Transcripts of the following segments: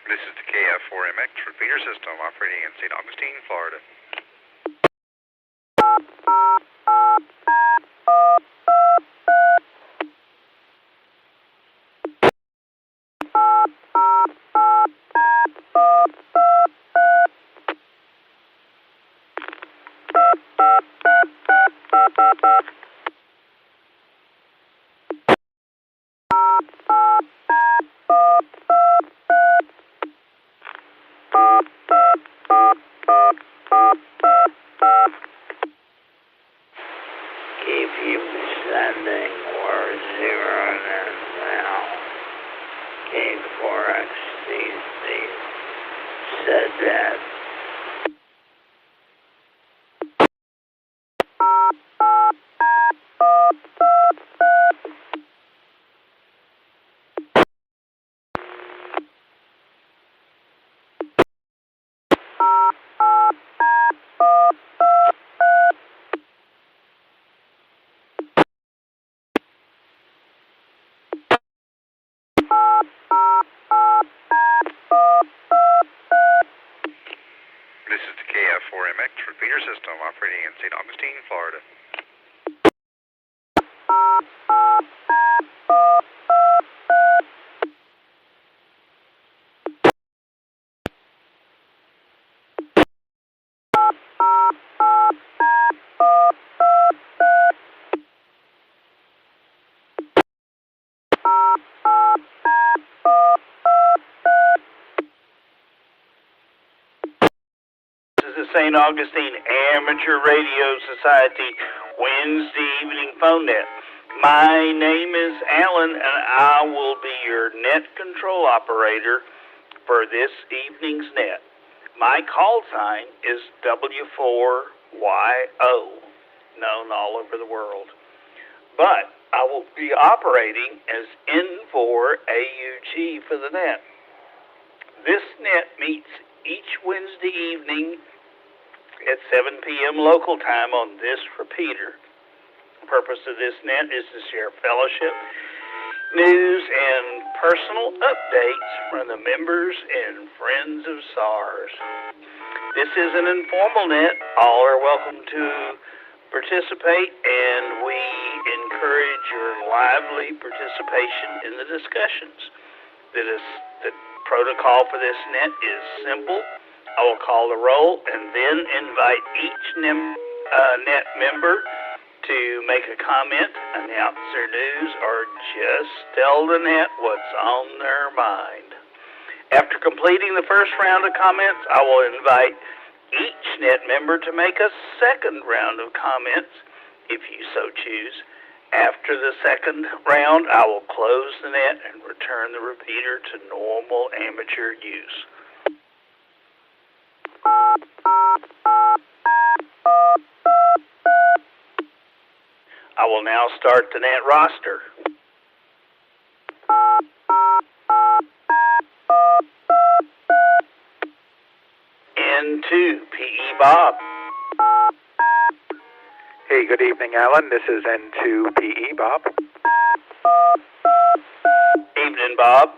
This is the KF4MX repeater system operating in St. Augustine, Florida. Keep you sending words here and now. KF4MX said that. This is the KF4MX repeater system operating in St. Augustine, Florida. This is the St. Augustine Amateur Radio Society Wednesday evening phone net. My name is Alan, and I will be your net control operator for this evening's net. My call sign is W4YO, known all over the world. But I will be operating as N4AUG for the net. This net meets each Wednesday evening at 7 p.m. local time on this repeater. The purpose of this net is to share fellowship, news, and personal updates from the members and friends of SARS. This is an informal net. All are welcome to participate, and we encourage your lively participation in the discussions. The protocol for this net is simple. I will call the roll and then invite each net member to make a comment, announce their news, or just tell the net what's on their mind. After completing the first round of comments, I will invite each net member to make a second round of comments, if you so choose. After the second round, I will close the net and return the repeater to normal amateur use. I will now start the net roster. N2, PE Bob. Hey, good evening, Alan. This is N2PE, Bob. Evening, Bob.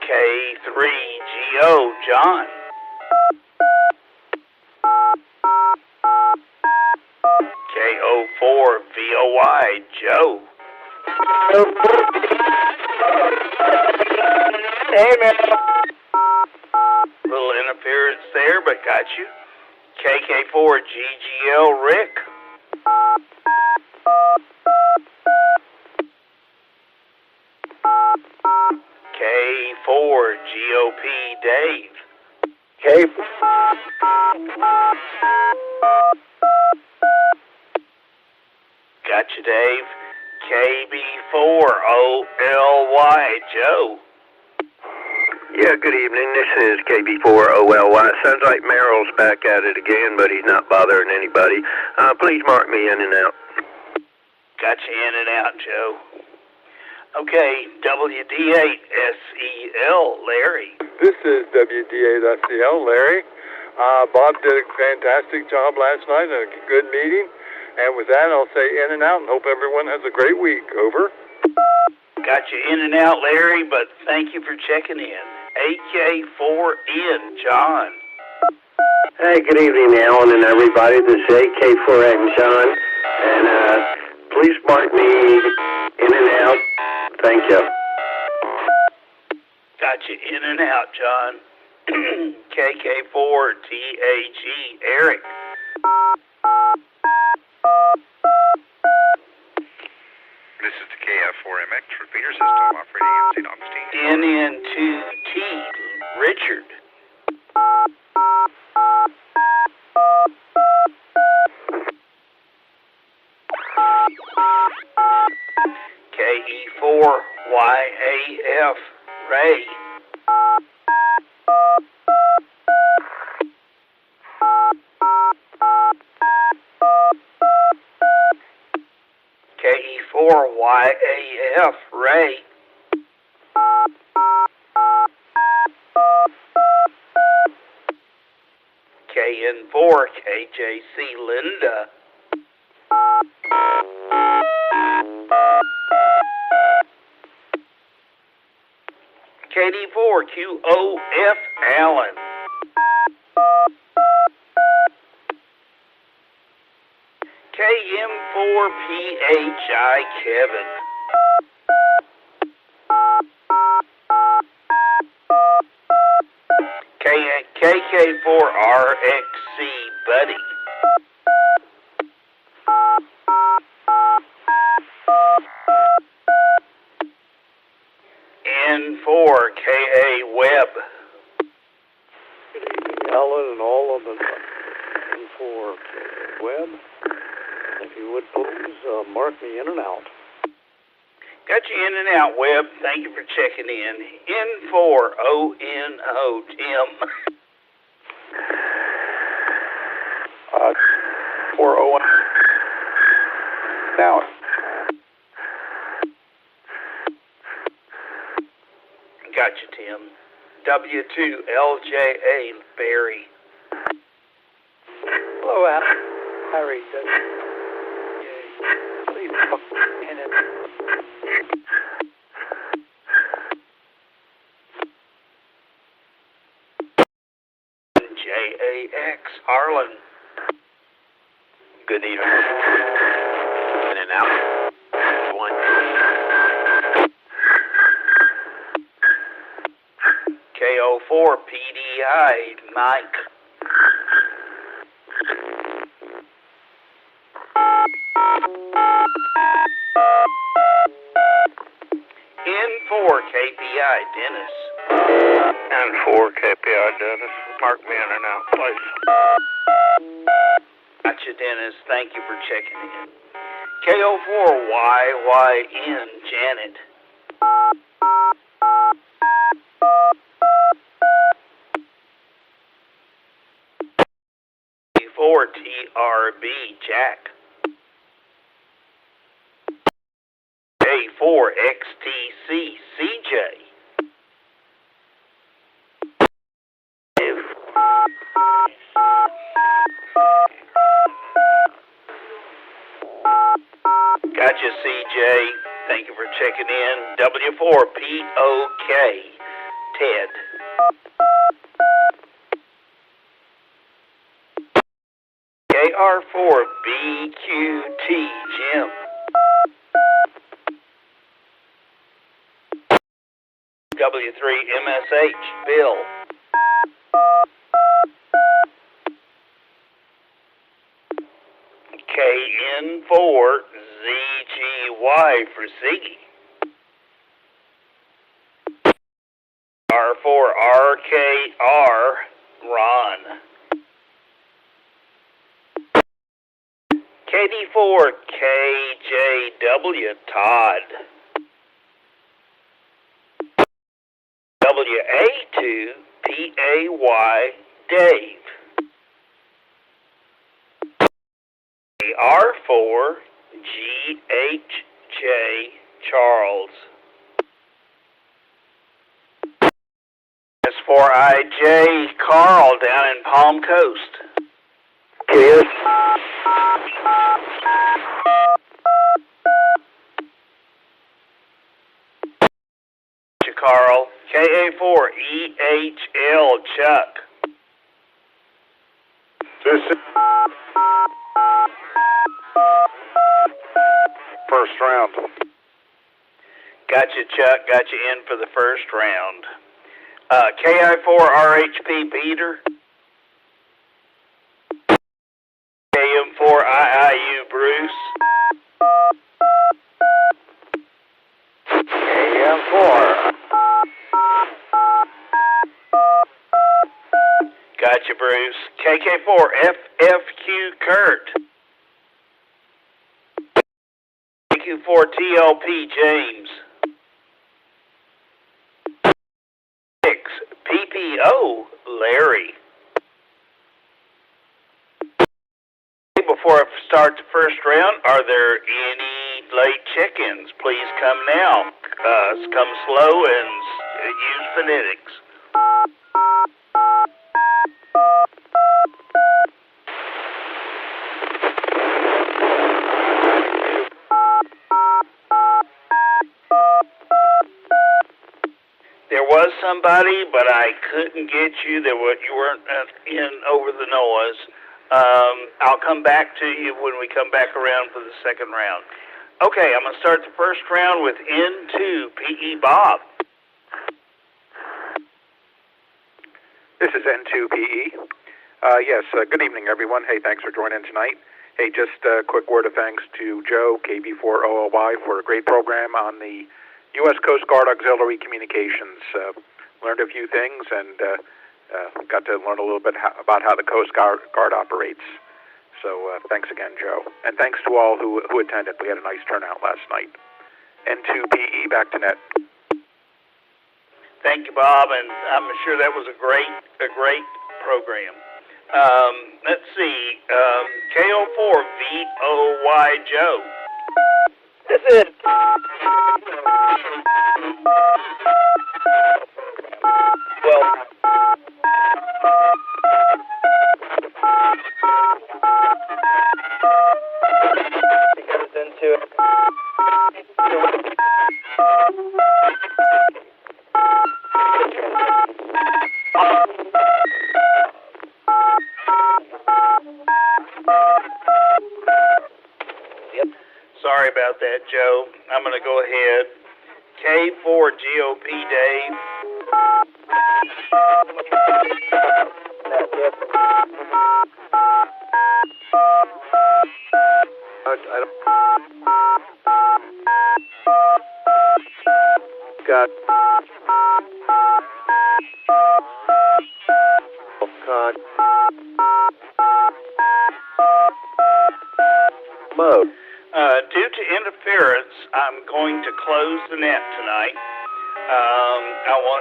K3GO, John. K04VOY, Joe. Hey, man. Little interference there, but got you. KK4GGL, Rick. K4GOP, Dave. Got you, Dave. KB4OLY, Joe. Yeah, good evening. This is KB4OLY. Sounds like Merrill's back at it again, but he's not bothering anybody. Please mark me in and out. Got you in and out, Joe. Okay, WD8SEL, Larry. This is WD8SEL, Larry. Bob did a fantastic job last night and a good meeting. And with that, I'll say in and out and hope everyone has a great week. Over. Got you in and out, Larry, but thank you for checking in. AK4N, John. Hey, good evening, Alan and everybody. This is AK4M John, and please mark me in and out. Thank you. Got you in and out, John. KK4TAG, Eric. This is the KF4MX repeater system operating in St. Augustine. NN2T, Richard. KE4YAF, Ray. KE4YAF, Ray. KN4KJC, Linda. KD4QOF, Allen. KM4PHI, Kevin. KK4RXC, Buddy. N4KA, Webb. Alan and all of the for Webb. If you would please mark me in and out. Got you in and out, Webb. Thank you for checking in. N4ONO, Tim. 401 now. Got you, Tim. W2LJA, Barry. Hello, Adam. Harry. Please talk in it. JAX, Harlan. Good evening. In and out. One. KO4PDI, Mike. N4KPI, Dennis. N4KPI, Dennis. Mark me in and out, please. Gotcha, Dennis. Thank you for checking in. KO4YYN, Janet. K4TRB, Jack. K4XTC, CJ. Gotcha, CJ. Thank you for checking in. W4POK, Ted. KR4BQT, Jim. W3MSH, Bill. KN4ZGY for Ziggy. R4RKR, Ron. KD4KJW, Todd. WA2PAY, Dave. R4GHJ, Charles. S4IJ, Carl down in Palm Coast. Cheers. Carl. KA4EHL, Chuck. This is first round. Gotcha, Chuck. Got you in for the first round. KI4RHP, Peter. KM4IIU, Bruce. KM4. Gotcha, Bruce. KK4FFQ, Kurt. KQ4TLP, James. 6 PPO, Larry. Before I start the first round, are there any late check-ins? Please come now. Come slow and use phonetics. There was somebody, but I couldn't get you. You weren't in over the noise. I'll come back to you when we come back around for the second round. Okay, I'm going to start the first round with N2, PE Bob. This is N2PE. Yes, good evening, everyone. Hey, thanks for joining tonight. Hey, just a quick word of thanks to Joe, KB4OLY, for a great program on the U.S. Coast Guard Auxiliary Communications. Learned a few things and got to learn a little bit about how the Coast Guard operates. So thanks again, Joe. And thanks to all who attended. We had a nice turnout last night. N2PE, back to net. Thank you, Bob, and I'm sure that was a great program. Let's see, KO4VOY Joe. This is Sorry about that, Joe. I'm going to go ahead. K4GOP Dave. Got mode. Due to interference, I'm going to close the net tonight.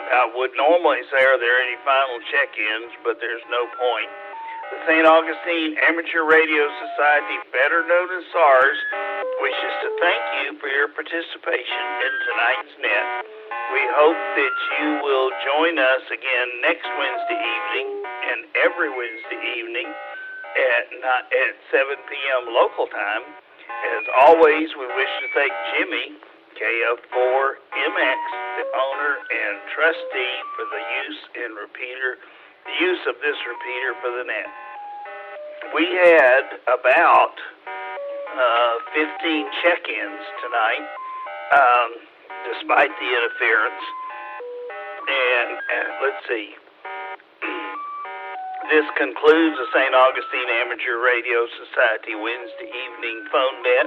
I would normally say, are there any final check-ins, but there's no point. The St. Augustine Amateur Radio Society, better known as SARS, wishes to thank you for your participation in tonight's net. We hope that you will join us again next Wednesday evening and every Wednesday evening at 7 p.m. local time. As always, we wish to thank Jimmy, KF4MX, the owner and trustee, for the use of this repeater for the net. We had about 15 check-ins tonight, despite the interference. And let's see. This concludes the St. Augustine Amateur Radio Society Wednesday evening phone net.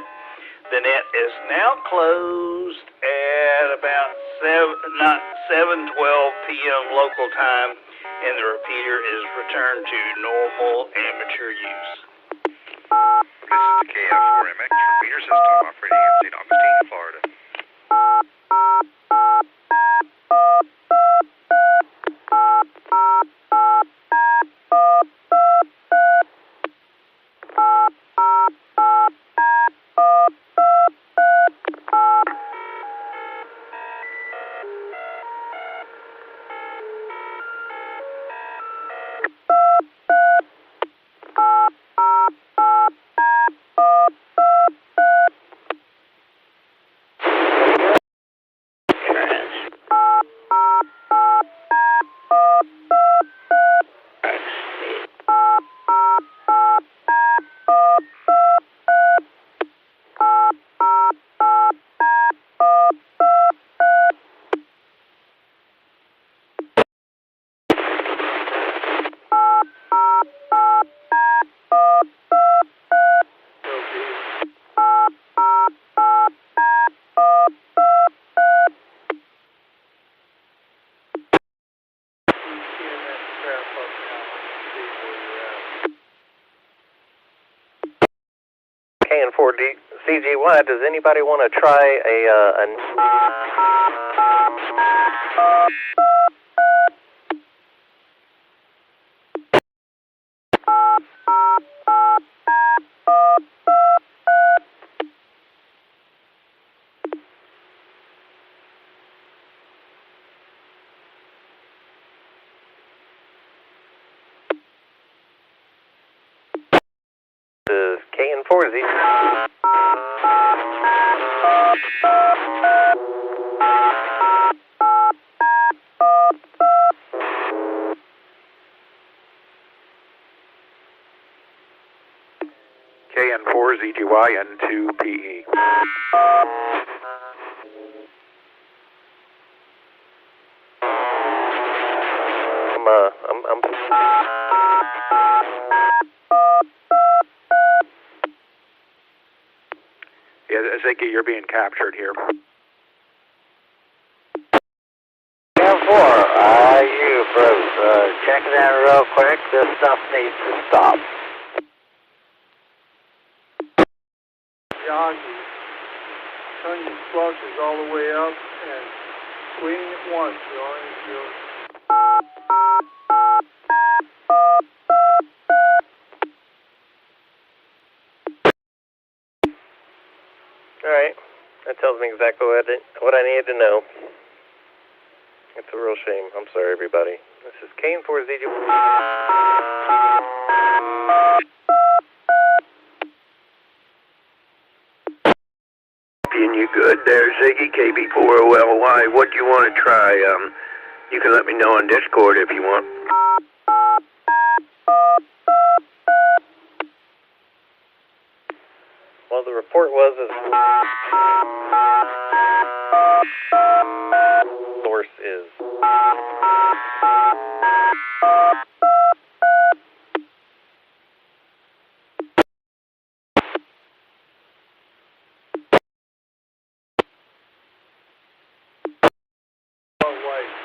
The net is now closed at about 7:12 p.m. local time, and the repeater is returned to normal amateur use. This is the KF4MX repeater system operating in St. Augustine, Florida. CGY, does anybody want to try a KN4Z? KN4ZGY N2PE. I'm Yeah, Ziggy, you're being captured here. KF4, you, Bruce, checking in real quick. This stuff needs to stop. Yankee, turn your flushes all the way up and swing at once. You always do. Alright, that tells me exactly what I needed to know. It's a real shame. I'm sorry, everybody. This is KN4ZG. You good there, Ziggy? KB4OLY. What do you want to try? You can let me know on Discord if you want. Well, the report was source is. White.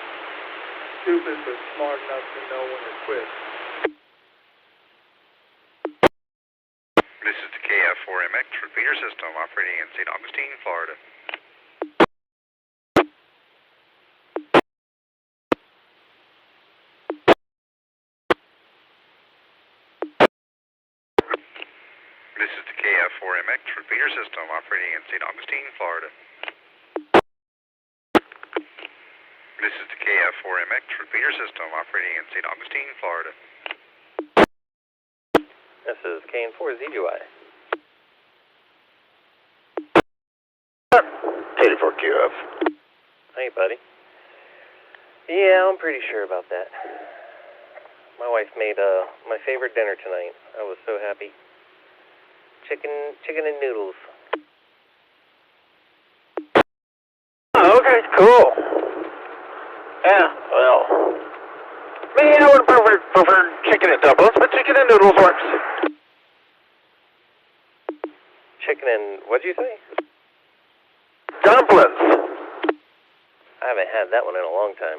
Stupid but smart enough to know when to quit. This is the KF4MX repeater system operating in St. Augustine, Florida. This is the KF4MX repeater system operating in St. Augustine, Florida. This is the KF4MX repeater system operating in St. Augustine, Florida. This is KN4ZGY. 84QF. Hey, buddy. Yeah, I'm pretty sure about that. My wife made my favorite dinner tonight. I was so happy. Chicken and noodles. Oh, okay, cool. Yeah, well, me, I would prefer chicken and dumplings, but chicken and noodles works. Chicken and, what'd you say? Dumplings. I haven't had that one in a long time.